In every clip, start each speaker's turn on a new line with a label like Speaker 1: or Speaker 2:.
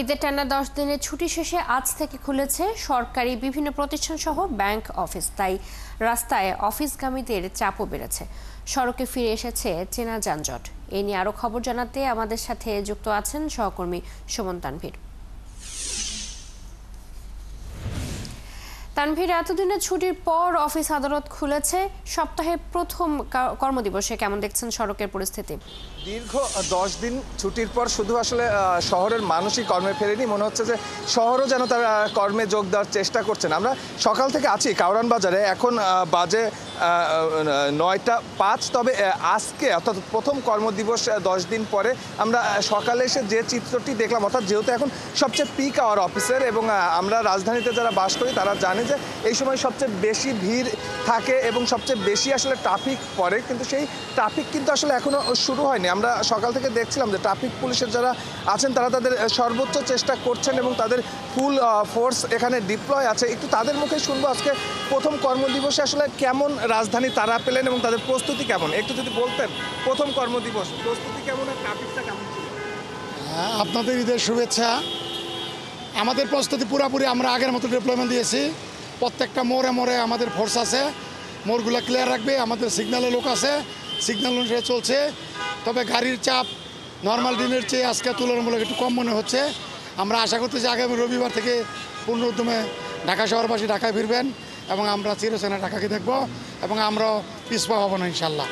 Speaker 1: ঈদের টানা 10 দিনের ছুটি শেষে আজ থেকে খুলেছে সরকারি বিভিন্ন প্রতিষ্ঠান সহ ব্যাংক অফিস। তাই রাস্তায় অফিসগামীদের চাপও বেড়েছে। সড়কে ফিরে এসেছে চেনা যানজট। এ নিয়ে আরো খবর জানাতে আমাদের সাথে যুক্ত আছেন সহকর্মী সুমন তানভীর। তানভীর, এতদিনের ছুটির পর অফিস আদালত খুলেছে। সপ্তাহের প্রথম কর্মদিবসে কেমন দেখছেন সড়কের পরিস্থিতি?
Speaker 2: দীর্ঘ 10 দিন ছুটির পর শুধু আসলে শহরের মানুষই কর্মে ফেরেনি, মনে হচ্ছে যে শহরও যেন তারা কর্মে যোগ দেওয়ার চেষ্টা করছেন। আমরা সকাল থেকে আছি কাউরান বাজারে, এখন বাজে 9টা 5। তবে আজকে অর্থাৎ প্রথম কর্মদিবস 10 দিন পরে আমরা সকালে এসে যে চিত্রটি দেখলাম, অর্থাৎ যেহেতু এখন সবচেয়ে পিক আওয়ার অফিসের এবং আমরা রাজধানীতে যারা বাস করি তারা জানে যে এই সময় সবচেয়ে বেশি ভিড় থাকে এবং সবচেয়ে বেশি আসলে ট্রাফিক পড়ে, কিন্তু সেই ট্রাফিক কিন্তু আসলে এখনও শুরু হয়নি। আমরা সকাল থেকে দেখছিলাম যে ট্রাফিক পুলিশের যারা আছেন তারা তাদের সর্বোচ্চ চেষ্টা করছেন এবং তাদের ফুল ফোর্স এখানে ডিপ্লয় আছে। একটু তাদের মুখে শুনবো আজকে প্রথম কর্মদিবসে আসলে কেমন রাজধানী তারা পেলেন এবং তাদের প্রস্তুতি কেমন। একটু যদি বলতেন, প্রথম কর্মদিবস প্রস্তুতি কেমন আর ট্রাফিকটা কেমন ছিল?
Speaker 3: আপনাদের ঈদের শুভেচ্ছা। আমাদের প্রস্তুতি পুরোপুরি আমরা আগের মতো ডিপ্লয়মেন্ট দিয়েছি। প্রত্যেকটা মোড়ে মোড়ে আমাদের ফোর্স আছে, মোড়গুলো ক্লিয়ার রাখবে। আমাদের সিগন্যালের লোক আছে, সিগন্যাল অনুসারে চলছে। তবে গাড়ির চাপ নর্মাল দিনের চেয়ে আজকে তুলনামূলক একটু কম মনে হচ্ছে। আমরা আশা করতেছি আগামী রবিবার থেকে পূর্ণ উদ্যমে ঢাকা শহরবাসী ঢাকায় ফিরবেন এবং আমরা চিরচেনা ঢাকাকে দেখব এবং আমরাও পিছপা হব না ইনশাল্লাহ।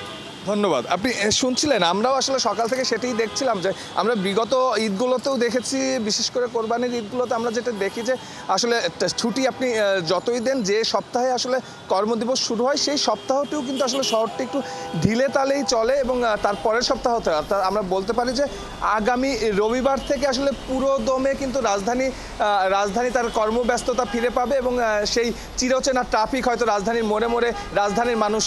Speaker 2: ধন্যবাদ। আপনি শুনছিলেন, আমরাও আসলে সকাল থেকে সেটাই দেখছিলাম যে আমরা বিগত ঈদগুলোতেও দেখেছি, বিশেষ করে কোরবানির ঈদগুলোতে আমরা যেটা দেখি যে আসলে ছুটি আপনি যতই দেন, যে সপ্তাহে আসলে কর্মদিবস শুরু হয় সেই সপ্তাহটিও কিন্তু আসলে শহরটি একটু ঢিলে তালেই চলে এবং তার পরের সপ্তাহতে অর্থাৎ আমরা বলতে পারি যে আগামী রবিবার থেকে আসলে পুরো দমে কিন্তু রাজধানী তার কর্মব্যস্ততা ফিরে পাবে এবং সেই চিরচেনা ট্রাফিক হয়তো রাজধানীর মোড়ে মোড়ে রাজধানীর মানুষ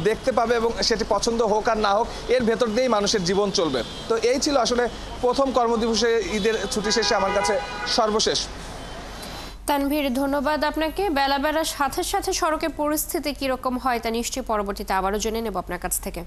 Speaker 2: দেখতে পাবে এবং সেটি পছন্দ হোক আর না হোক এর ভেতর দিয়েই মানুষের জীবন চলবে। তো এই ছিল আসলে প্রথম কর্মদিবসে ঈদের ছুটি শেষে আমার কাছে সর্বশেষ।
Speaker 1: তানভীর, ধন্যবাদ আপনাকে। বেলা বেলার সাথে সাথে সড়কের পরিস্থিতি কিরকম হয় তা নিশ্চয়ই পরবর্তীতে আবারও জেনে নেব আপনার কাছ থেকে।